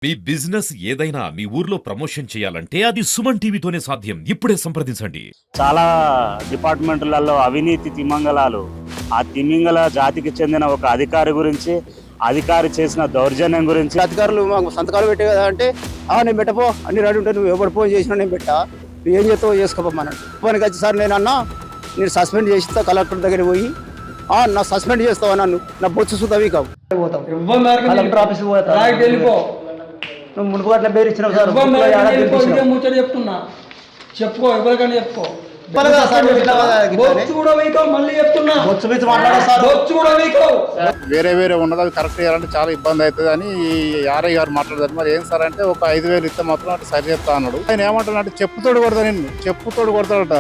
మీ business ఏదైనా మీ ఊర్లో promotion చేయాలంటే అది సుమన్ టీవీతోనే సాధ్యం. ఇప్పుడే సంప్రదించండి. చాలా డిపార్ట్మెంట్లలో అవినీతి తిమంగళాలు. ఆ తిమింగల జాతికి చెందిన ఒక అధికారి గురించి, అధికారి చేసిన దౌర్జన్యం గురించి అధికారులు మాకు సంతకాలు పెట్టే కదా అంటే నేను పెట్టపో అన్ని రెడీ ఉంటే నువ్వు ఎవరు ఫోన్ చేసినా నేను పెట్టా, నువ్వు ఏం చేస్తావో చేసుకోమన్నాడు. పనికి వచ్చి సార్ నేను అన్నా నేను సస్పెండ్ చేస్తా, కలెక్టర్ దగ్గర పోయి నా సస్పెండ్ చేస్తావా, నన్ను నా బొచ్చు సుతవి కావు పోతాం కలెక్టర్ ఆఫీస్కి పోతా. నువ్వు మునుపు అట్లా పేరు ఇచ్చినావు సార్, ముచ్చట చెప్తున్నా చెప్పుకో, ఎవరికైనా చెప్పుకో. వేరే వేరే ఉన్నది అది కరెక్ట్ చేయాలంటే చాలా ఇబ్బంది అవుతుంది అని ఆర్ఐ గారు మాట్లాడతారు. మరి ఏం సార్ అంటే ఒక 5,000 ఇస్తే మాత్రం అటు సరి చెప్తా అన్నాడు. ఆయన ఏమంటాడంటే చెప్పుతోడు కొడతా, నేను చెప్పుతోడు కొడతాడట.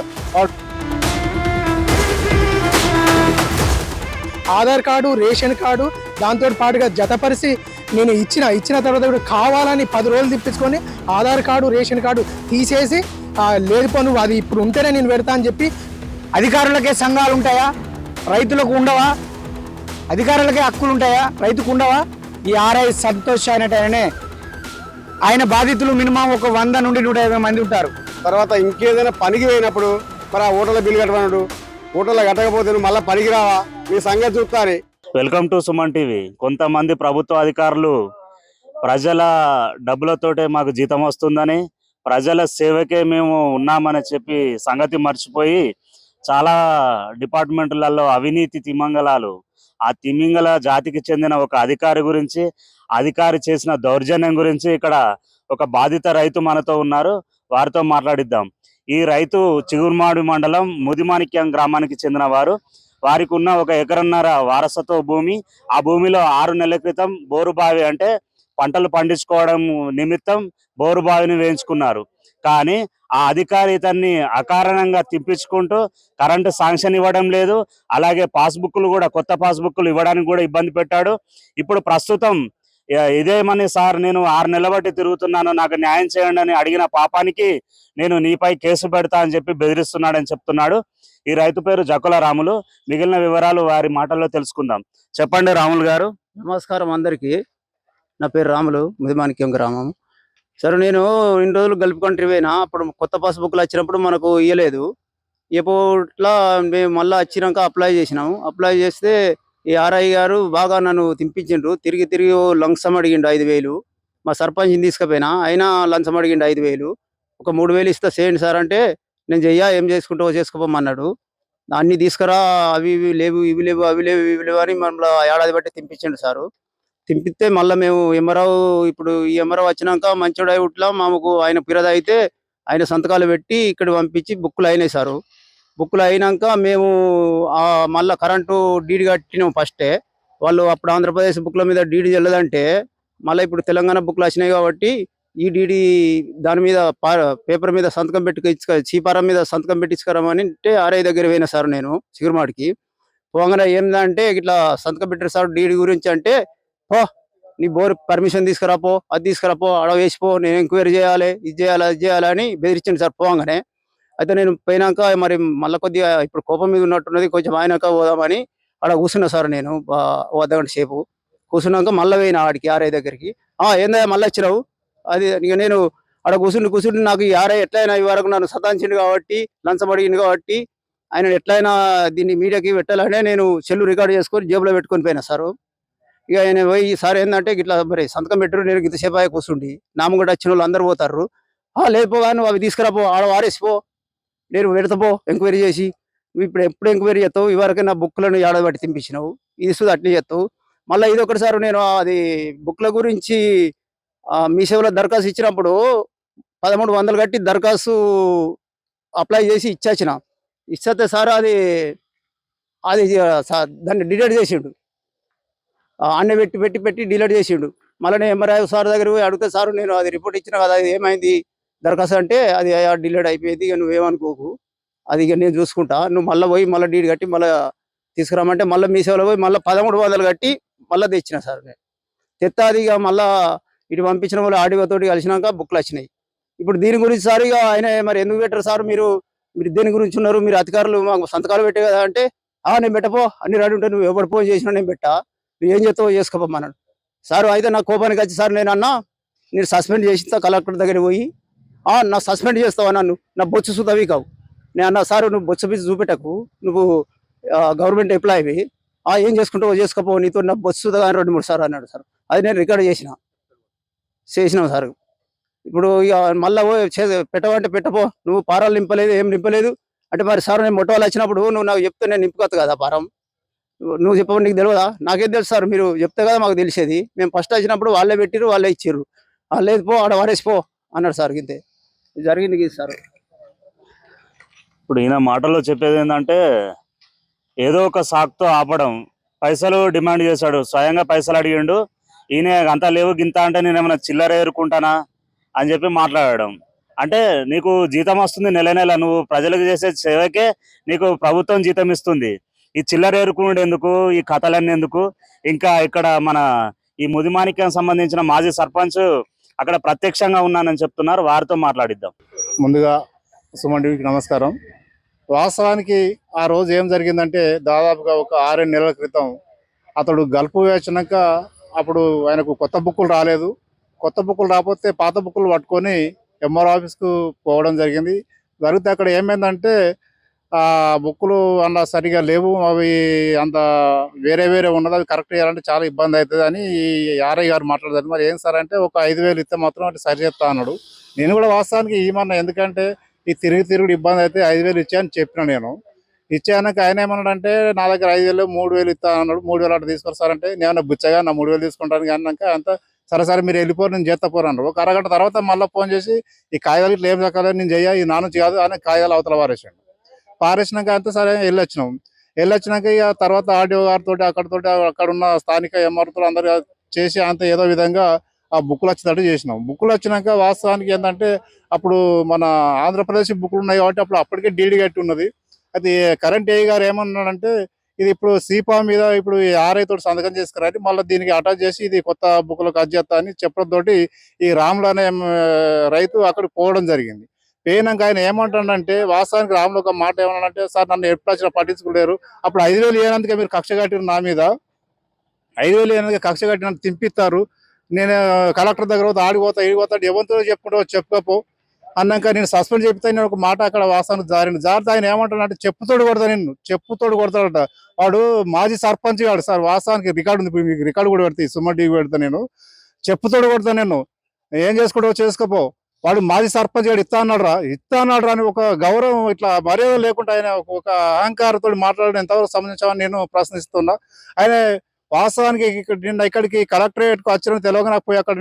ఆధార్ కార్డు, రేషన్ కార్డు దాంతో పాటుగా జతపరిచి నేను ఇచ్చిన తర్వాత కూడా కావాలని 10 రోజులు తిప్పించుకొని ఆధార్ కార్డు, రేషన్ కార్డు తీసేసి లేదు పను అది ఇప్పుడు ఉంటేనే నేను పెడతా అని చెప్పి. అధికారులకే సంఘాలు ఉంటాయా, రైతులకు ఉండవా? అధికారులకే హక్కులు ఉంటాయా, రైతుకు ఉండవా? ఈ ఆర్ఐ సంతోష్ అనేటనే ఆయన బాధితులు మినిమం ఒక 100 నుండి 150 మంది ఉంటారు. తర్వాత ఇంకేదైనా పనికి పోయినప్పుడు మరి ఆ హోటల్లో బిల్లు కట్టమన్నాడు, హోటల్లో కట్టకపోతే నువ్వు మళ్ళీ పనికి రావా, మీ సంగతి చూస్తారు. Welcome to Suman TV. కొంతమంది ప్రభుత్వ అధికారులు ప్రజల డబ్బులతోటే మాకు జీతం వస్తుందని, ప్రజల సేవకే మేము ఉన్నామని చెప్పి సంగతి మర్చిపోయి చాలా డిపార్ట్మెంట్లలో అవినీతి తిమంగళాలు. ఆ తిమింగల జాతికి చెందిన ఒక అధికారి గురించి, అధికారి చేసిన దౌర్జన్యం గురించి ఇక్కడ ఒక బాధిత రైతు మనతో ఉన్నారు, వారితో మాట్లాడిద్దాం. ఈ రైతు చిగురుమాడి మండలం ముదిమాణిక్యం గ్రామానికి చెందిన వారు. వారికి ఉన్న 1 ఎకరన్నర వారసత్వ భూమి. ఆ భూమిలో 6 నెలల క్రితం బోరుబావి అంటే పంటలు పండించుకోవడం నిమిత్తం బోరుబావిని వేయించుకున్నారు. కానీ ఆ అధికారి ఇతన్ని అకారణంగా తిప్పించుకుంటూ కరెంటు శాంక్షన్ ఇవ్వడం లేదు, అలాగే పాస్బుక్లు కూడా కొత్త పాస్బుక్లు ఇవ్వడానికి కూడా ఇబ్బంది పెట్టాడు. ఇప్పుడు ప్రస్తుతం ఇదేమని సార్ నేను 6 నెలల బట్టి తిరుగుతున్నాను, నాకు న్యాయం చేయండి అని అడిగిన పాపానికి నేను నీపై కేసు పెడతా అని చెప్పి బెదిరిస్తున్నాడని చెప్తున్నాడు. ఈ రైతు పేరు జకుల రాములు. మిగిలిన వివరాలు వారి మాటల్లో తెలుసుకుందాం. చెప్పండి రాములు గారు. నమస్కారం అందరికీ. నా పేరు రాములు, ముదిమాణిక్యం గ్రామం. సరే నేను ఇన్ని రోజులు గల్ఫ్ కంట్రీ పోయినా, అప్పుడు కొత్త పాస్బుక్లు వచ్చినప్పుడు మనకు ఇవ్వలేదు. ఇప్పట్లా మేము మళ్ళీ వచ్చినాక అప్లై చేసినాము. అప్లై చేస్తే ఈ ఆర్ఐ గారు బాగా నన్ను తింపించిండ్రు. తిరిగి లంచం అడిగిండు 5,000. మా సర్పంచ్ని తీసుకుపోయినా, అయినా లంచం అడిగిండు 5,000. ఒక 3,000 ఇస్తే చేయండి సార్ అంటే నేను చెయ్యా, ఏం చేసుకుంటావో చేసుకోమన్నాడు. అన్ని తీసుకురా, అవి ఇవి లేవు, ఇవి లేవు, అవి లేవు, ఇవి లేవు అని మమ్మల్ని ఏడాది బట్టి తింపించండి సారు. తింపిస్తే మళ్ళీ మేము ఎంఆర్ఓ, ఇప్పుడు ఈ ఎంఆర్ఓ వచ్చినాక మంచోడు ఇట్లా మాకు ఆయన పిరద అయితే ఆయన సంతకాలు పెట్టి ఇక్కడ పంపించి బుక్కులు అయినాయి సారు. బుక్కులు అయినాక మేము మళ్ళీ కరెంటు డీడీ కట్టినాం ఫస్టే. వాళ్ళు అప్పుడు ఆంధ్రప్రదేశ్ బుక్ల మీద డీడీ చెల్లదంటే మళ్ళీ ఇప్పుడు తెలంగాణ బుక్లు వచ్చినాయి కాబట్టి ఈ డీడీ దాని మీద పేపర్ మీద సంతకం పెట్టి చీపారం మీద సంతకం పెట్టించుకురామని అంటే ఆర్ఐ దగ్గర పోయినా సార్ నేను సిగురుమాడికి. పోగానే ఏంటంటే ఇట్లా సంతకం పెట్టారు సార్ డీడీ గురించి అంటే, పో నీ బోర్ పర్మిషన్ తీసుకురాపో, అది తీసుకురాపో, అడవ వేసిపో, నేను ఎంక్వైరీ చేయాలి, ఇది చేయాలి, అది చేయాలి అని బెదిరించండి సార్ పోగానే. అయితే నేను పోయినాక మరి మళ్ళీ కొద్దిగా ఇప్పుడు కోపం మీద ఉన్నట్టున్నది, కొంచెం ఆయనక పోదామని అక్కడ కూర్చున్నా సార్ నేను 1 గంట సేపు. కూర్చున్నాక మళ్ళీ పోయినా ఆడికి ఆర్ఐ దగ్గరికి. ఏందా మళ్ళీ వచ్చినావు, అది ఇక నేను అక్కడ కూర్చుండి నాకు ఈ ఆర్ఐ ఎట్లయినా ఈ వరకు నన్ను సతాంచిండు కాబట్టి, లంచం అడిగింది కాబట్టి ఆయన ఎట్లయినా దీన్ని మీడియాకి పెట్టాలనే నేను సెల్లు రికార్డు చేసుకొని జేబులో పెట్టుకొని పోయినా సారు. ఇక ఆయన పోయి సార్ ఏంటంటే ఇట్లా మరి సంతకం పెట్టరు, నేను ఇంతసేపు అయ్యే కూర్చుండి నామ కూడా వచ్చిన వాళ్ళు అందరు పోతారు, లేకపోగా నువ్వు అవి తీసుకురాపో, ఆడ వారేసిపో, నేను పెడతాపో ఎంక్వైరీ చేసి. నువ్వు ఇప్పుడు ఎప్పుడు ఎంక్వైరీ చేస్తావు, ఇవరకు నా బుక్లను ఏడాది బట్టి తినిపించినావు, ఇది సుధా అట్లే చేస్తావు. మళ్ళీ ఇది ఒకటి సార్ నేను అది బుక్ల గురించి మీ సేవలో దరఖాస్తు ఇచ్చినప్పుడు 1,300 కట్టి దరఖాస్తు అప్లై చేసి ఇచ్చేస్తే సార్ అది దాన్ని డిలీట్ చేసిండు, అన్నీ పెట్టి డిలీట్ చేసిండు. మళ్ళీ నేను ఎంఆర్ఐ సార్ దగ్గర పోయి అడిగితే సార్ నేను అది రిపోర్ట్ ఇచ్చిన కదా, అది ఏమైంది దరఖాస్తు అంటే అది డిలీట్ అయిపోయింది, ఇక నువ్వేమనుకోకు, అది ఇక నేను చూసుకుంటా, నువ్వు మళ్ళీ పోయి మళ్ళీ డీడీ కట్టి మళ్ళీ తీసుకురామంటే మళ్ళీ మీ సేవలో పోయి మళ్ళీ 1,300 కట్టి మళ్ళీ తెచ్చిన సార్ నేను. తెత్తా అది ఇక మళ్ళీ ఇటు పంపించిన వాళ్ళు ఆడియోతోటి కలిసినాక బుక్లు వచ్చినాయి. ఇప్పుడు దీని గురించి సార్ ఇక ఆయన మరి ఎందుకు పెట్టరు సార్, మీరు దేని గురించి ఉన్నారు, మీరు అధికారులు మాకు సంతకాలు పెట్టే కదా అంటే నేను పెట్టపో అన్ని రెడీ ఉంటే నువ్వు ఎవరు ఫోన్ చేసినా నేను పెట్టా, నువ్వు ఏం చేస్తావో చేసుకోమన్నాడు సారు. అయితే నా కోపానికి వచ్చి సార్ నేను అన్నా నేను సస్పెండ్ చేసిన కలెక్టర్ దగ్గర పోయి నా సస్పెండ్ చేస్తావా నన్ను, నా బొచ్చు సుతవి కావు. నేను అన్నా సార్ నువ్వు బొచ్చు బీచ్ చూపెట్టకు, నువ్వు గవర్నమెంట్ ఎంప్లాయీవి, ఏం చేసుకుంటావో చేసుకోపో, నీతో నా బొచ్చు సుతగా 2-3 సార్లు అన్నాడు సార్. అది నేను రికార్డ్ చేసినాం సార్. ఇప్పుడు ఇక మళ్ళీ పెట్టవంటే పెట్టపో, నువ్వు పారాలు నింపలేదు, ఏం నింపలేదు అంటే మరి సార్ నేను మొట్టవాళ్ళు వచ్చినప్పుడు నువ్వు నాకు చెప్తే నేను నింపుకోవచ్చు కదా పారం, నువ్వు చెప్పవు నీకు తెలియదా? నాకేం తెలుసు సార్, మీరు చెప్తే కదా మాకు తెలిసేది. మేము ఫస్ట్ వచ్చినప్పుడు వాళ్ళే పెట్టిరు, వాళ్ళే ఇచ్చిర్రు, లేదు పో ఆడ వారేసిపో అన్నాడు సార్. ఇంతే జరిగింది ఇది సార్. ఇప్పుడు ఈయన మాటల్లో చెప్పేది ఏంటంటే ఏదో ఒక సాకుతో ఆపడం, పైసలు డిమాండ్ చేశాడు, స్వయంగా పైసలు అడిగిండు. ఈయన అంతా లేవు గింత అంటే నేను ఏమైనా చిల్లర ఏరుకుంటానా అని చెప్పి మాట్లాడడం. అంటే నీకు జీతం వస్తుంది నెల నెల, నువ్వు ప్రజలకు చేసే సేవకే నీకు ప్రభుత్వం జీతం ఇస్తుంది. ఈ చిల్లర ఏరుకునేది ఎందుకు, ఈ కథలన్నీ ఎందుకు? ఇంకా ఇక్కడ మన ఈ ముదిమాణిక్యం సంబంధించిన మాజీ సర్పంచ్ అక్కడ ప్రత్యక్షంగా ఉన్నానని చెప్తున్నారు, వారితో మాట్లాడిద్దాం. ముందుగా సుమన్ టీవీకి నమస్కారం. వాస్తవానికి ఆ రోజు ఏం జరిగిందంటే దాదాపుగా ఒక 6-7 నెలల క్రితం అతడు గల్పు వేసినాక అప్పుడు ఆయనకు కొత్త బుక్కులు రాలేదు. కొత్త బుక్కులు రాకపోతే పాత బుక్కులు పట్టుకొని ఎంఆర్ ఆఫీస్కు పోవడం జరిగింది. జరిగితే అక్కడ ఏమైందంటే ఆ బుక్కులు అలా సరిగా లేవు, అవి అంత వేరే వేరే ఉన్నది, అవి కరెక్ట్ చేయాలంటే చాలా ఇబ్బంది అవుతుంది అని ఆర్ఐ గారు మాట్లాడతారు. మరి ఏం సార్ అంటే ఒక 5,000 ఇస్తే మాత్రం అంటే సరి చెప్తా అన్నాడు. నేను కూడా వాస్తవానికి ఏమన్నా, ఎందుకంటే ఈ తిరుగుడు ఇబ్బంది అయితే 5,000 ఇచ్చాయని చెప్పిన. నేను ఇచ్చాక ఆయన ఏమన్నాడంటే నా దగ్గర 5,000 3,000 ఇస్తా అన్నాడు. 3,000 అట్లా తీసుకొని సార్ అంటే నేను బుచ్చగా నా 3,000 తీసుకుంటాను అన్నాక అంతా సరే మీరు వెళ్ళిపోరు, నేను చేస్తా పోరు. ఒక అరగంట తర్వాత మళ్ళీ ఫోన్ చేసి ఈ కాగితాలు ఇట్లా ఏం దక్కాలి, నేను ఈ నా నుంచి కాదు అని కాగితాలు అవతల పారేసినాక అంతా సరే వెళ్ళొచ్చినాక ఇక తర్వాత ఆర్డీఓ గారితో అక్కడ ఉన్న స్థానిక ఎంఆర్తో అందరు చేసి అంత ఏదో విధంగా ఆ బుక్కులు వచ్చేటట్టు చేసినాం. బుక్కులు వచ్చినాక వాస్తవానికి ఏంటంటే అప్పుడు మన ఆంధ్రప్రదేశ్ బుక్కులు ఉన్నాయి కాబట్టి అప్పటికే డీడీ కట్టి ఉన్నది. అయితే కరెంట్ ఏఈ గారు ఏమన్నాడంటే ఇది ఇప్పుడు సీపా మీద ఇప్పుడు ఆర్ఐ తోటి సంతకం చేసుకురండి, మళ్ళీ దీనికి అటాచ్ చేసి ఇది కొత్త బుక్కులకు అజ్జేస్తా అని చెప్పడంతో ఈ రాములు అనే రైతు అక్కడికి పోవడం జరిగింది. పోయినాక ఆయన ఏమంటాడంటే వాస్తవానికి రాములు ఒక మాట ఏమన్నాడంటే సార్ నన్ను ఎప్పుడు వచ్చినా పట్టించుకోలేరు, అప్పుడు 5,000 ఇవ్వనందుకే మీరు కక్ష కట్టిన నా మీద, 5,000 ఇవ్వనందుకే కక్ష కట్టిన తింపిస్తారు, నేను కలెక్టర్ దగ్గర పోతా ఆడిపోతా ఈడిపోతాడు ఎవరితో చెప్పుకుంటా చెప్పుకోపో అన్నాక నేను సస్పెండ్ చెప్తే నేను ఒక మాట అక్కడ వాస్తవానికి జారితే ఆయన ఏమంటాడంటే చెప్పుతోడు కొడతాడట. వాడు మాజీ సర్పంచ్ కాడు సార్, వాస్తవానికి రికార్డు ఉంది, మీకు రికార్డు కూడా పెడతాయి, సుమన్ టీవీ పెడతా, నేను చెప్పుతోడు కొడతా, నేను ఏం చేసుకుంటావో చేసుకోపో, వాడు మాజీ సర్పంచ్ గారు ఇస్తా అన్నాడు అని ఒక గౌరవం ఇట్లా మర్యాద లేకుండా ఆయన ఒక అహంకారంతో మాట్లాడడం ఎంతవరకు సంబంధించామని నేను ప్రశ్నిస్తున్నా. ఆయన వాస్తవానికి ఇక్కడికి కలెక్టరేట్కు వచ్చిన తెలియక నాకు పోయి అక్కడ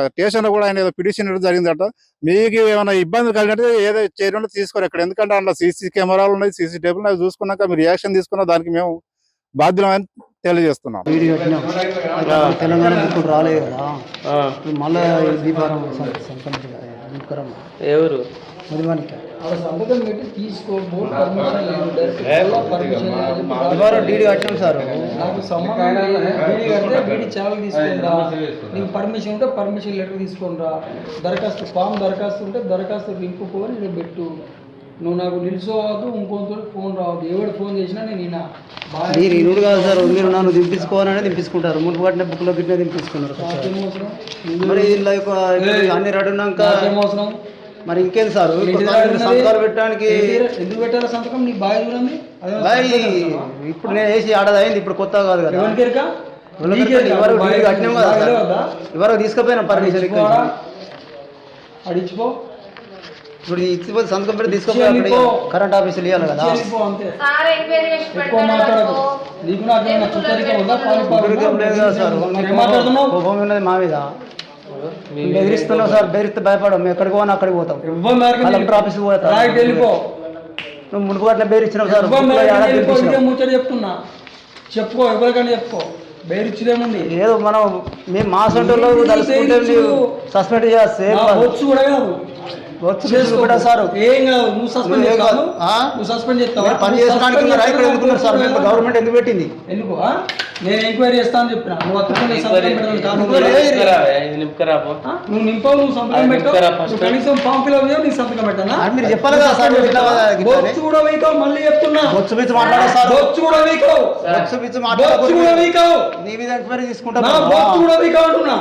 స్టేషన్ లో కూడా ఆయన ఏదో పిటిషన్ జరిగిందట. మీకు ఏమైనా ఇబ్బంది కలిగినట్టు ఏదో చర్యలు తీసుకోరు ఇక్కడ, ఎందుకంటే అందులో సీసీ కెమెరాలు ఉన్నాయి, సీసీ టేబుల్ అవి చూసుకున్నాక మీరు రియాక్షన్ తీసుకున్నా దానికి మేము బాధ్యులమని తెలియజేస్తున్నాం. తెలంగాణ బుక్కులు రాలేదు కదా, మళ్ళీ దీపారం ఎవరు ముదిమాణిక్యం సంతకం పెట్టి తీసుకో, పర్మిషన్ లేదు, డీడీ కట్టాం సార్, నాకు సంబంధం లేదు, డీడీ కడితే డీడీ ఛానల్ తీసుకుంటా, నీకు పర్మిషన్ ఉంటే పర్మిషన్ లెటర్ తీసుకుంటా, దరఖాస్తు ఉంటే దరఖాస్తు నింపుకోని నేను పెట్టు, నువ్వు నాకు నిలిచోవద్దు, ఇంకొంత ఫోన్ రావద్దు, ఎవడు ఫోన్ చేసినా నేను మీరు ఇనుడు కాదు సార్, మీరు నన్ను దింపించుకోవాలనే దింపించుకుంటారు, మునుపు పట్టిన బుక్లో గిట్టిన దింపించుకున్నారు మరి అన్ని రెడీ ఉన్నాక ఏమవసరం మరి ఇంకేం సార్ సంతకాలు పెట్టడానికి ఎందుకు పెట్టాలి సంతకం? నీ బాయ్ చూడండి, ఇప్పుడు నేను వేసి ఆడది అయింది, ఇప్పుడు కొత్త కాదు కదా, ఎవరు తీసుకుపోయినా పర్మిషన్ అడిచిపో, ఇప్పుడు ఇచ్చిపోతే సంతకం పెట్టి తీసుకుపోయి కరెంట్ ఆఫీసులు ఇవ్వాలి కదా, ఎక్కువ మాట్లాడదు, నీకు నాకేమైనా చుట్టరికం ఉందా? లేదు కదా సార్, కోపం ఉన్నది మా మీద, బెదిరిస్తున్నావు సార్, బెదిరిస్తే భయపడవు, మేము ఎక్కడికి పోనా అక్కడికి పోతాం, కలెక్టర్ ఆఫీస్కి పోతాం, నువ్వు మునుపు అట్లా బెదిరించినావు సార్, ముచ్చట చెప్తున్నా, చెప్పుకో, ఎవరికైనా చెప్పుకో, బెదిరించుదేముంది, ఏదో మనం మేము మా సొంతలో సస్పెండ్ చేస్తే వచ్చు కూడా కాదు, సార్ ఏం కాదు, నువ్వు సస్పెండ్ చేస్తావు, నువ్వు సస్పెండ్ చేస్తావా? పని చేసుకోవడానికి సార్ గవర్నమెంట్ ఎందుకు పెట్టింది? ఎందుకు నేను ఎంక్వైరీ చేస్తా అని చెప్పిన, నువ్వు నువ్వు నింపావు, నువ్వు సంతకం పెట్టావు, కనీసం ఫామ్ ఫిల్ అవ్వవు, నీకు సంతకం పెట్టానా? మీరు చెప్పాలి కదా సార్, బొచ్చు కూడా వీకావు, మళ్ళీ చెప్తున్నా, బొచ్చు పిచ్చి మాట్లాడాలి సార్, బొచ్చు కూడా వీకావు, బొచ్చు పిచ్చి మాట్లాడాలి, బొచ్చు కూడా వీకావు, నీ మీద ఎంక్వైరీ తీసుకుంటా, బొచ్చు కూడా వీకావు అంటున్నా.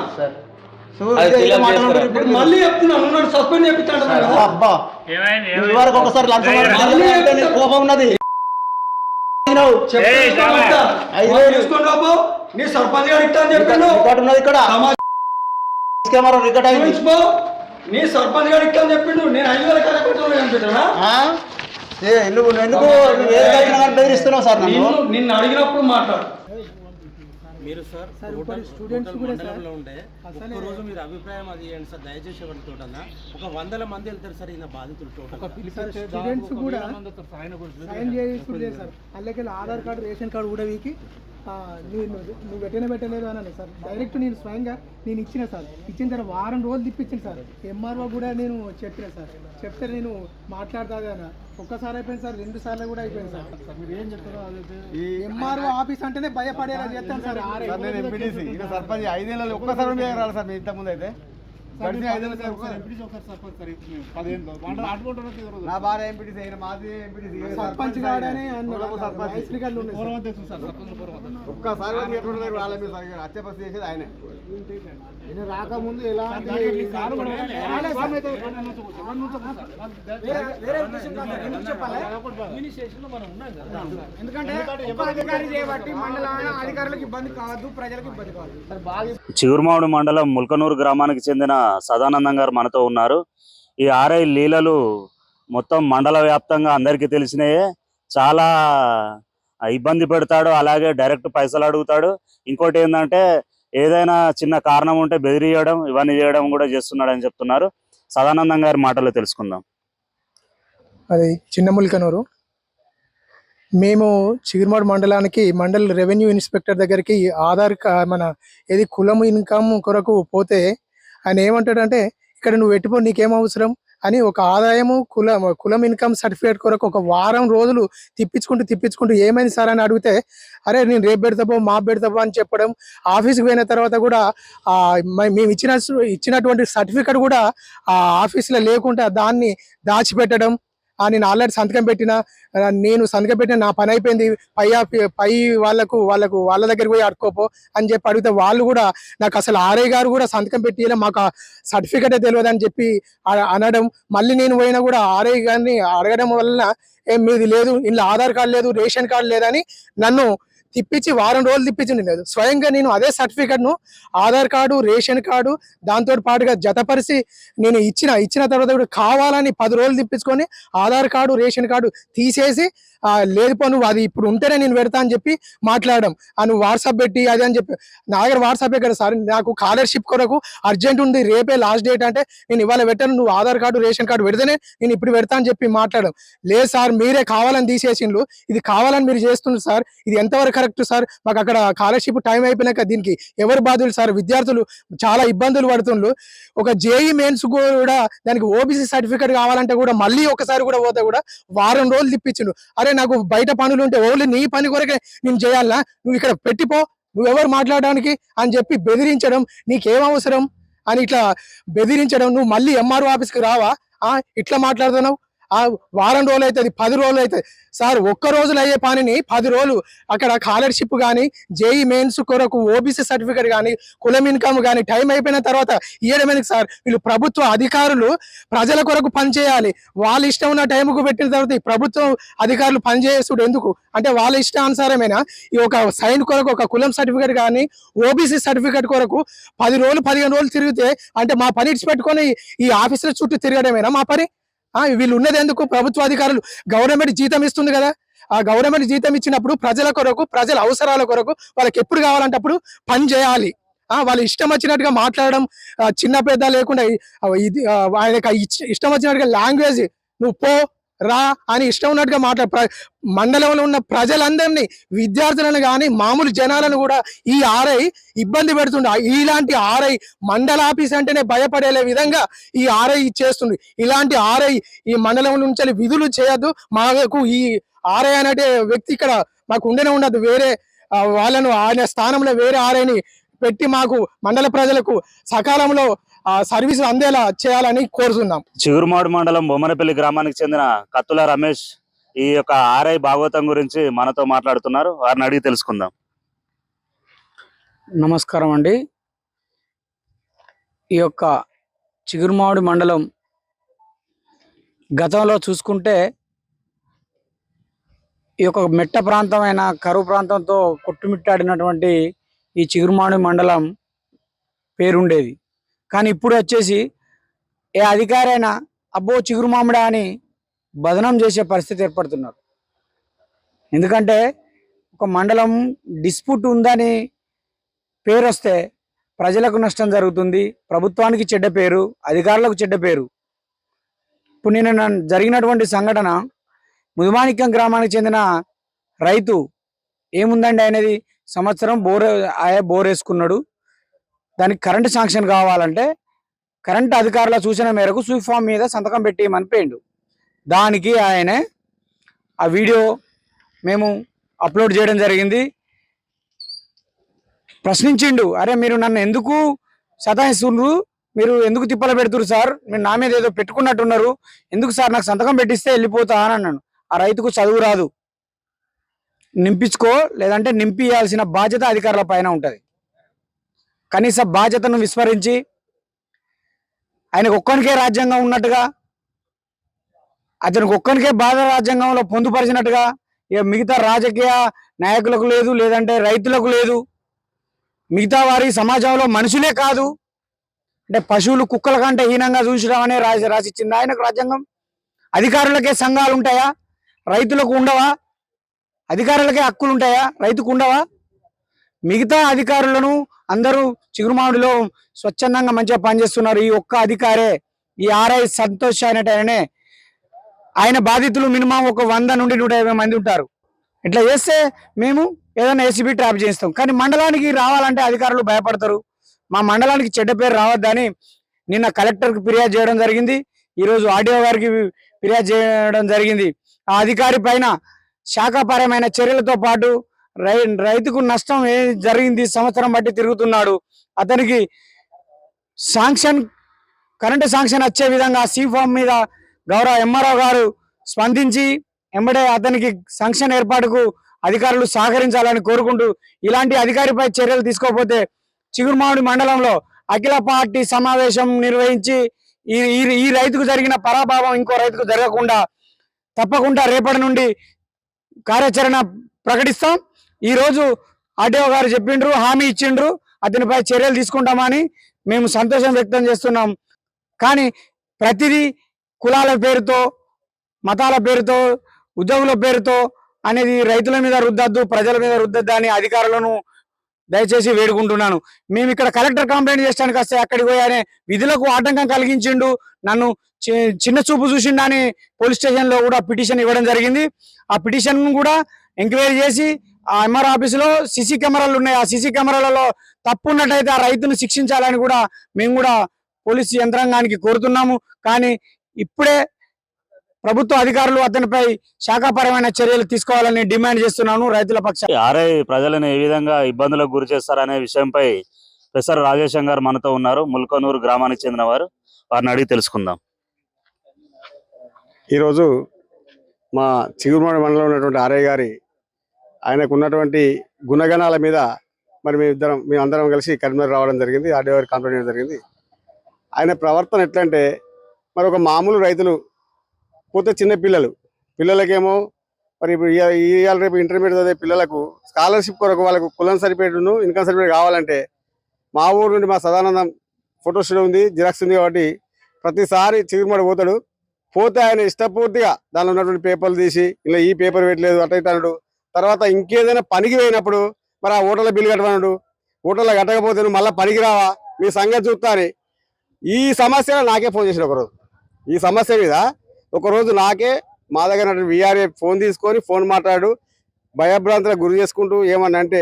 నేను మళ్ళీ చెప్తున్నాను, నువ్వు నన్ను సస్పెండ్ చేపిస్తాను కదా. అబ్బా ఇదివరకు ఒకసారి లంచం అడిగితే నీకు కోపం ఉన్నది. తీసుకొని రాబో, నీ సర్పంచ్ గారు ఇట్టా అని చెప్పిండు. రికార్డు ఉన్నది ఇక్కడ, కెమెరా రికార్డ్ అయింది. చూపించుకో, నీ సర్పంచ్ గారు ఇట్టా అని చెప్పిండు. నేను 5,000 కార్యకర్తలు కనిపెట్టానా? నువ్వు ఎందుకు బెదిరిస్తున్నావు సార్? నిన్ను అడిగినప్పుడు మాట్లాడు. మీరు సార్ స్టూడెంట్స్ మండలంలో ఉండే ఒక్క రోజు మీరు అభిప్రాయం అది ఏంటి సార్? దయచేసి ఎవరి తోటన్నా ఒక 100 మంది వెళ్తారు సార్. ఈయన బాధితులు టోటల్ స్టూడెంట్స్ కూడా సైన్ చేసి సార్. అందుకే ఆధార్ కార్డు రేషన్ కార్డు కూడా వీకి నువ్వు పెట్టలేదు అన్నాను సార్. డైరెక్ట్ నేను స్వయంగా నేను ఇచ్చిన సార్. ఇచ్చిన తర్వాత వారం రోజులు తిప్పించింది సార్. ఎంఆర్ఓ కూడా నేను చెప్పిన సార్. చెప్తే నేను మాట్లాడతాది అన్న. ఒక్కసారి అయిపోయింది సార్, 2 సార్లు కూడా అయిపోయింది సార్. మీరు ఏం చెప్తారో ఈ ఎంఆర్ఓ ఆఫీస్ అంటేనే భయపడేలా చేస్తాను సార్. నేను ఎంపీటీసీ ఈయన సర్పంచ్ 5 ఏళ్ళు ఒక్కసారి రాలి సార్. మీ ఇంతకుముందు అయితే నా భార్య ఎంపీటీసీ అయిన మాది ఎంపీటీసీ సర్పంచ్ గాడనే ఒక్కసారి అత్యపస్తి చేసేది ఆయనే. రాకముందు ఎలా ఎందుకంటే అధికారి చేయబట్టి మండల అధికారులకు ఇబ్బంది కావద్దు, ప్రజలకు ఇబ్బంది కావద్దు. చిగురుమామిడి మండలం ముల్కనూరు గ్రామానికి చెందిన సదానందం గారు మనతో ఉన్నారు. ఈ ఆర్ఐ లీలలు మొత్తం మండల వ్యాప్తంగా అందరికీ తెలిసినాయే. చాలా ఇబ్బంది పెడతాడు, అలాగే డైరెక్ట్ పైసలు అడుగుతాడు. ఇంకోటి ఏంటంటే ఏదైనా చిన్న కారణం ఉంటే బెదిరియడం, ఇవన్నీ చేయడం కూడా చేస్తున్నాడు అని చెప్తున్నారు. సదానందం గారి మాటలు తెలుసుకుందాం. అది చిన్న ముల్కనూరు. మేము చిగురుమాడు మండలానికి మండల రెవెన్యూ ఇన్స్పెక్టర్ దగ్గరికి ఆధార్ మన ఏది కులం ఇన్కమ్ కొరకు పోతే ఆయన ఏమంటాడంటే, ఇక్కడ నువ్వు పెట్టుకో, నీకేం అవసరం అని ఒక ఆదాయము కులం ఇన్కమ్ సర్టిఫికేట్ కొరకు ఒక వారం రోజులు తిప్పించుకుంటూ ఏమైంది సార్ అని అడిగితే, అరే నేను రేపు పెడతాబో మా పెడతాబో అని చెప్పడం. ఆఫీస్కి పోయిన తర్వాత కూడా మేము ఇచ్చినటువంటి సర్టిఫికేట్ కూడా ఆ ఆఫీస్లో లేకుండా దాన్ని దాచిపెట్టడం. నేను ఆల్రెడీ సంతకం పెట్టిన నా పని అయిపోయింది, పై వాళ్ళ దగ్గరికి పోయి అడుకోపో అని చెప్పి అడిగితే వాళ్ళు కూడా నాకు అసలు ఆర్ఐ గారు కూడా సంతకం పెట్టి మాకు సర్టిఫికేటే తెలియదు అని చెప్పి అనడం. మళ్ళీ నేను పోయినా కూడా ఆర్ఐ గారిని అడగడం వలన మీది లేదు, ఇందులో ఆధార్ కార్డు లేదు, రేషన్ కార్డు లేదని నన్ను తిప్పించి వారం రోజులు తిప్పించింది. లేదు స్వయంగా నేను అదే సర్టిఫికేట్ ను ఆధార్ కార్డు రేషన్ కార్డు దాంతో పాటుగా జతపరిచి నేను ఇచ్చిన తర్వాత కూడా కావాలని 10 రోజులు తిప్పించుకొని ఆధార్ కార్డు రేషన్ కార్డు తీసేసి లేదు పో నువ్వు అది ఇప్పుడు ఉంటేనే నేను పెడతా అని చెప్పి మాట్లాడడం. నువ్వు వాట్సాప్ పెట్టి అది అని చెప్పి నా దగ్గర వాట్సాపే కదా సార్, నాకు స్కాలర్షిప్ కొరకు అర్జెంట్ ఉంది, రేపే లాస్ట్ డేట్ అంటే నేను ఇవాళ పెట్టాను, నువ్వు ఆధార్ కార్డు రేషన్ కార్డు పెడితేనే నేను ఇప్పుడు పెడతా అని చెప్పి మాట్లాడడం. లేదు సార్ మీరే కావాలని తీసేసిండ్రు, ఇది కావాలని మీరు చేస్తున్నారు సార్, ఇది ఎంతవరకు కరెక్ట్ సార్? మాకు అక్కడ స్కాలర్షిప్ టైం అయిపోయినాక దీనికి ఎవరు బాధ్యులు సార్? విద్యార్థులు చాలా ఇబ్బందులు పడుతుండ్రు. ఒక జేఈ మెయిన్స్ కూడా దానికి ఓబీసీ సర్టిఫికేట్ కావాలంటే కూడా మళ్ళీ ఒకసారి కూడా పోతే కూడా వారం రోజులు తిప్పించిండు. అరే నాకు బయట పనులు ఉంటే ఓన్లీ నీ పని కొరకే నేను చేయాలా, నువ్వు ఇక్కడ పెట్టిపో, నువ్వెవరు మాట్లాడడానికి అని చెప్పి బెదిరించడం. నీకేం అవసరం అని ఇట్లా బెదిరించడం. నువ్వు మళ్ళీ ఎంఆర్ఓ ఆఫీస్కి రావా, ఇట్లా మాట్లాడుతున్నావు? వారం రోజులు అవుతుంది, 10 రోజులు అవుతుంది సార్. ఒక్క రోజులు అయ్యే పనిని 10 రోజులు అక్కడ స్కాలర్షిప్ కానీ జేఈ మెయిన్స్ కొరకు ఓబీసీ సర్టిఫికేట్ కానీ కులం ఇన్కమ్ కానీ టైం అయిపోయిన తర్వాత ఇయ్యడమేందుకు సార్? వీళ్ళు ప్రభుత్వ అధికారులు ప్రజల కొరకు పనిచేయాలి. వాళ్ళ ఇష్టం ఉన్న టైంకు పెట్టిన తర్వాత ఈ ప్రభుత్వం అధికారులు పనిచేస్తుడు ఎందుకు అంటే వాళ్ళ ఇష్టానుసారమేనా? ఈ ఒక సైన్ కొరకు ఒక కులం సర్టిఫికేట్ కానీ ఓబీసీ సర్టిఫికేట్ కొరకు 10 రోజులు 15 రోజులు తిరిగితే అంటే మా పని ఇచ్చి పెట్టుకొని ఈ ఆఫీసుల చుట్టూ తిరగడమేనా మా పని? వీళ్ళు ఉన్నది ఎందుకు? ప్రభుత్వ అధికారులు గవర్నమెంట్ జీతం ఇస్తుంది కదా, ఆ గవర్నమెంట్ జీతం ఇచ్చినప్పుడు ప్రజల కొరకు ప్రజల అవసరాల కొరకు వాళ్ళకి ఎప్పుడు కావాలంటే అప్పుడు పని చేయాలి. వాళ్ళు ఇష్టం వచ్చినట్టుగా మాట్లాడడం, చిన్న పెద్ద లేకుండా ఇది ఆయనకు ఇష్టం వచ్చినట్టుగా లాంగ్వేజ్ నువ్వు పో రా అని ఇష్టం ఉన్నట్టుగా మండలంలో ఉన్న ప్రజలందరినీ విద్యార్థులను కానీ మామూలు జనాలను కూడా ఈ ఆర్ఐ ఇబ్బంది పెడుతుండే. ఇలాంటి ఆర్ఐ మండల ఆఫీస్ అంటేనే భయపడేలే విధంగా ఈ ఆర్ఐ చేస్తుంది. ఇలాంటి ఆర్ఐ ఈ మండలం నుంచి విధులు చేయొద్దు. మాకు ఈ ఆర్ఐ అనే వ్యక్తి ఇక్కడ మాకు ఉండనే ఉండదు. వేరే వాళ్ళను ఆయన స్థానంలో వేరే ఆర్ఐని పెట్టి మాకు మండల ప్రజలకు సకాలంలో సర్వీసు అందేలా చేయాలని కోరుతున్నాం. చిగురుమాడు మండలం బొమ్మనపల్లి గ్రామానికి చెందిన కత్తుల రమేష్ ఈ యొక్క ఆర్ఐ భాగవతం గురించి మనతో మాట్లాడుతున్నారు. వారిని అడిగి తెలుసుకుందాం. నమస్కారం అండి. ఈ యొక్క చిగురుమామిడి మండలం గతంలో చూసుకుంటే ఈ యొక్క మెట్ట ప్రాంతమైన కరువు ప్రాంతంతో కొట్టుమిట్టాడినటువంటి ఈ చిగురుమామిడి మండలం పేరుండేది. కానీ ఇప్పుడు వచ్చేసి ఏ అధికారైనా అబ్బో చిగురుమామిడా అని బదనం చేసే పరిస్థితి ఏర్పడుతున్నారు. ఎందుకంటే ఒక మండలం డిస్ప్యూట్ ఉందని పేరు వస్తే ప్రజలకు నష్టం జరుగుతుంది, ప్రభుత్వానికి చెడ్డ పేరు, అధికారులకు చెడ్డ పేరు. ఇప్పుడు నిన్న జరిగినటువంటి సంఘటన ముదిమాణిక్యం గ్రామానికి చెందిన రైతు ఏముందండి అనేది సంవత్సరం బోర్ వేసుకున్నాడు. దానికి కరెంటు శాంక్షన్ కావాలంటే కరెంటు అధికారుల సూచన మేరకు సూప్ ఫామ్ మీద సంతకం పెట్టేయమని పోయిండు. దానికి ఆయనే ఆ వీడియో మేము అప్లోడ్ చేయడం జరిగింది. ప్రశ్నించిండు, అరే మీరు నన్ను ఎందుకు సతాయిస్తుండ్రు, మీరు ఎందుకు తిప్పలు పెడుతురు సార్, మీరు నా మీద ఏదో పెట్టుకున్నట్టున్నారు, ఎందుకు సార్ నాకు సంతకం పెట్టిస్తే వెళ్ళిపోతా అని అన్నాను. ఆ రైతుకు చదువు రాదు, నింపించుకో లేదంటే నింపియాల్సిన బాధ్యత అధికారుల పైన ఉంటుంది. కనీస బాధ్యతను విస్మరించి ఆయనకు ఒక్కనికే రాజ్యాంగం ఉన్నట్టుగా, అతనికి ఒక్కనికే బాధ రాజ్యాంగంలో పొందుపరిచినట్టుగా ఇక మిగతా రాజకీయ నాయకులకు లేదు, లేదంటే రైతులకు లేదు, మిగతా వారి సమాజంలో మనుషులే కాదు అంటే పశువులు కుక్కల కంటే హీనంగా చూసడం అనే రాసిచ్చింది ఆయనకు రాజ్యాంగం. అధికారులకే సంఘాలు ఉంటాయా, రైతులకు ఉండవా? అధికారులకే హక్కులు ఉంటాయా, రైతుకు ఉండవా? మిగతా అధికారులను అందరూ చిగురుమామిడిలో స్వచ్ఛందంగా మంచిగా పనిచేస్తున్నారు. ఈ ఒక్క అధికారే, ఈ ఆర్ఐ సంతోష్ అనేటనే ఆయన బాధితులు మినిమం ఒక 100 నుండి 150 మంది ఉంటారు. ఇట్లా చేస్తే మేము ఏదైనా ఏసీబీ ట్రాప్ చేస్తాం. కానీ మండలానికి రావాలంటే అధికారులు భయపడతారు. మా మండలానికి చెడ్డ పేరు రావద్దని నిన్న కలెక్టర్కి ఫిర్యాదు చేయడం జరిగింది, ఈరోజు ఆర్డీఓ గారికి ఫిర్యాదు చేయడం జరిగింది. ఆ అధికారి పైన శాఖాపరమైన చర్యలతో పాటు రైతుకు నష్టం ఏ జరిగింది, సంవత్సరం బట్టి తిరుగుతున్నాడు, అతనికి కరెంటు శాంక్షన్ వచ్చే విధంగా సి ఫామ్ మీద గౌరవ ఎంఆర్ఓ గారు స్పందించి ఎంబడే అతనికి శాంక్షన్ ఏర్పాటుకు అధికారులు సహకరించాలని కోరుకుంటూ, ఇలాంటి అధికారిపై చర్యలు తీసుకోకపోతే చిగురుమామిడి మండలంలో అఖిల పార్టీ సమావేశం నిర్వహించి ఈ రైతుకు జరిగిన పరాభావం ఇంకో రైతుకు జరగకుండా తప్పకుండా రేపటి నుండి కార్యాచరణ ప్రకటిస్తాం. ఈ రోజు ఆర్డీఓ గారు చెప్పిండ్రు, హామీ ఇచ్చిండ్రు, అతనిపై చర్యలు తీసుకుంటామని మేము సంతోషం వ్యక్తం చేస్తున్నాం. కానీ ప్రతిదీ కులాల పేరుతో, మతాల పేరుతో, ఉద్యోగుల పేరుతో అనేది రైతుల మీద రుద్దద్దు, ప్రజల మీద రుద్దద్దు అని అధికారులను దయచేసి వేడుకుంటున్నాను. మేము ఇక్కడ కలెక్టర్ కంప్లైంట్ చేయడానికి వస్తే అక్కడికి పోయానే విధులకు ఆటంకం కలిగించిండు, నన్ను చిన్న చూపు చూసిండు అని పోలీస్ స్టేషన్లో కూడా పిటిషన్ ఇవ్వడం జరిగింది. ఆ పిటిషన్ కూడా ఎంక్వైరీ చేసి ఆ ఎంఆర్ ఆఫీసులో సీసీ కెమెరాలు ఉన్నాయి, ఆ సీసీ కెమెరాలలో తప్పు ఉన్నట్టయితే ఆ రైతును శిక్షించాలని కూడా మేము కూడా పోలీసు యంత్రాంగానికి కోరుతున్నాము. కానీ ఇప్పుడే ప్రభుత్వ అధికారులు అతనిపై శాఖాపరమైన చర్యలు తీసుకోవాలని డిమాండ్ చేస్తున్నాను రైతుల పక్షాన. ఆర్ఐ ప్రజలను ఏ విధంగా ఇబ్బందులకు గురి చేస్తారనే విషయంపై ప్రొఫెసర్ రాజేశం గారు మనతో ఉన్నారు, ముల్కనూరు గ్రామానికి చెందిన వారు. వారిని అడిగి తెలుసుకుందాం. ఈరోజు మా చిగురుమామిడి మండలంలో ఉన్నటువంటి ఆర్ఐ గారి ఆయనకు ఉన్నటువంటి గుణగణాల మీద మరి మేమందరం కలిసి కరీంనగర్ రావడం జరిగింది, ఆర్డీఓ గారికి కంప్లైంట్ చేయడం జరిగింది. ఆయన ప్రవర్తన ఎట్లంటే మరి ఒక మామూలు రైతులు పోతే చిన్న పిల్లలకేమో మరి ఇప్పుడు ఇవాళ రేపు ఇంటర్మీడియట్ చదివే పిల్లలకు స్కాలర్షిప్ కొరకు వాళ్ళకు కులం సర్టిఫికేట్ను ఇన్కమ్ సర్టిఫికేట్ కావాలంటే మా ఊరు నుండి మా సదానందం ఫోటో స్టూడియో ఉంది, జిరాక్స్ ఉంది కాబట్టి ప్రతిసారి చిగురుమామిడి పోతే ఆయన ఇష్టపూర్తిగా దానిలో ఉన్నటువంటి పేపర్లు తీసి ఇలా ఈ పేపర్ పెట్టలేదు అట్టయితాడు. తర్వాత ఇంకేదైనా పనికి పోయినప్పుడు మరి ఆ ఓటర్ల బిల్లు కట్టమన్నాడు, ఓటర్లో కట్టకపోతే నువ్వు మళ్ళీ పనికి రావా, మీ సంగతి చూస్తా అని ఈ సమస్య నాకే ఫోన్ చేసిన ఒకరోజు. ఈ సమస్య మీద ఒకరోజు నాకే మా దగ్గర వీఆర్ఏ ఫోన్ తీసుకొని ఫోన్ మాట్లాడు భయభ్రాంతులకు గురి చేసుకుంటూ ఏమన్నా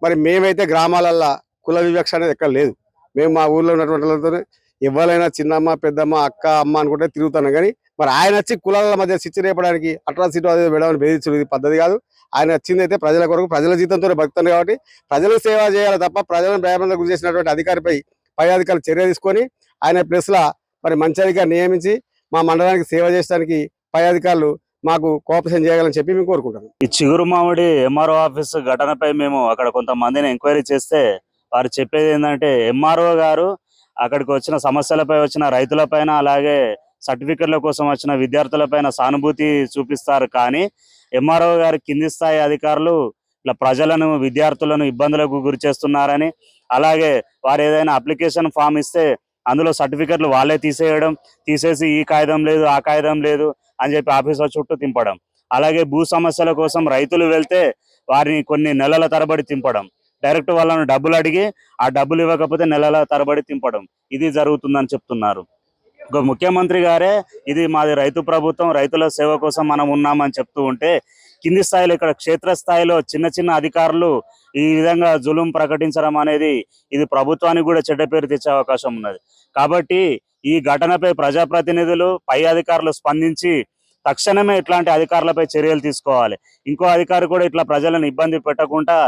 మరి మేమైతే గ్రామాలల్లో కుల వివక్ష అనేది ఎక్కడ లేదు. మేము మా ఊర్లో ఉన్నటువంటి వాళ్ళతో ఎవరైనా చిన్నమ్మ పెద్దమ్మ అక్క అమ్మ అనుకుంటే తిరుగుతున్నాం. కానీ మరి ఆయన వచ్చి కులాల మధ్య శిక్ష రేపడానికి అట్రాసిటీ అదే వెళ్ళడానికి బెదిరించడం పద్ధతి కాదు. ఆయన వచ్చింది అయితే ప్రజల కొరకు ప్రజల జీతంతో బతుకుతుంది కాబట్టి ప్రజలకు సేవ చేయాలి తప్ప ప్రజలను భయభ్రాంతులకు గురి చేసినటువంటి అధికారిపై పై అధికారులు చర్య తీసుకొని ఆయన ప్లేస్లో మరి మంచి అధికారి నియమించి మా మండలానికి సేవ చేయడానికి పై అధికారులు మాకు కోఆపరేషన్ చేయాలని చెప్పి మేము కోరుకుంటాం. ఈ చిగురుమామిడి ఎంఆర్ఓ ఆఫీస్ ఘటనపై మేము అక్కడ కొంతమందిని ఎంక్వైరీ చేస్తే వారు చెప్పేది ఏంటంటే ఎంఆర్ఓ గారు అక్కడికి వచ్చిన సమస్యలపై వచ్చిన రైతులపైన అలాగే సర్టిఫికెట్ల కోసం వచ్చిన విద్యార్థులపైన సానుభూతి చూపిస్తారు. కానీ ఎంఆర్ఓ గారి కింది స్థాయి అధికారులు ఇట్లా ప్రజలను విద్యార్థులను ఇబ్బందులకు గురి చేస్తున్నారని, అలాగే వారు ఏదైనా అప్లికేషన్ ఫామ్ ఇస్తే అందులో సర్టిఫికెట్లు వాళ్ళే తీసేసి ఈ కాగితం లేదు ఆ కాగితం లేదు అని చెప్పి ఆఫీసర్ చుట్టూ తింపడం, అలాగే భూ సమస్యల కోసం రైతులు వెళ్తే వారిని కొన్ని నెలల తరబడి తింపడం, డైరెక్ట్ వాళ్ళను డబ్బులు అడిగి ఆ డబ్బులు ఇవ్వకపోతే నెలల తరబడి తింపడం, ఇది జరుగుతుందని చెప్తున్నారు. ఒక ముఖ్యమంత్రి గారే ఇది మాది రైతు ప్రభుత్వం, రైతుల సేవ కోసం మనం ఉన్నామని చెప్తూ ఉంటే, కింది స్థాయిలో ఇక్కడ క్షేత్రస్థాయిలో చిన్న చిన్న అధికారులు ఈ విధంగా జులుం ప్రకటించడం అనేది ఇది ప్రభుత్వానికి కూడా చెడ్డ పేరు తెచ్చే అవకాశం ఉన్నది. కాబట్టి ఈ ఘటనపై ప్రజాప్రతినిధులు పై అధికారులు స్పందించి తక్షణమే ఇట్లాంటి అధికారులపై చర్యలు తీసుకోవాలి. ఇంకో అధికారి కూడా ఇట్లా ప్రజలను ఇబ్బంది పెట్టకుండా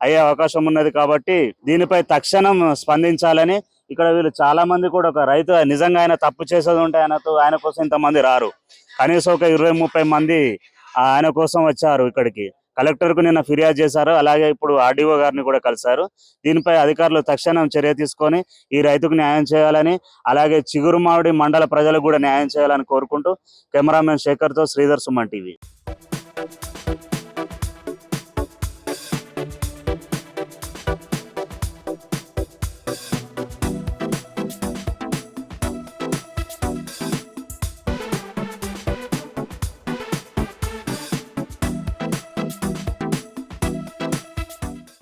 అయ్యే అవకాశం ఉన్నది. కాబట్టి దీనిపై తక్షణం స్పందించాలని ఇక్కడ వీళ్ళు చాలా మంది కూడా, ఒక రైతు నిజంగా ఆయన తప్పు చేసేది ఉంటే ఆయన కోసం ఇంతమంది రారు, కనీసం ఒక 20-30 మంది ఆయన కోసం వచ్చారు ఇక్కడికి. కలెక్టర్కు నిన్న ఫిర్యాదు చేశారు, అలాగే ఇప్పుడు ఆర్డీఓ గారిని కూడా కలిశారు. దీనిపై అధికారులు తక్షణం చర్య తీసుకొని ఈ రైతుకు న్యాయం చేయాలని, అలాగే చిగురుమామిడి మండల ప్రజలకు కూడా న్యాయం చేయాలని కోరుకుంటూ కెమెరామెన్ శేఖర్తో శ్రీధర్, సుమన్ టీవీ.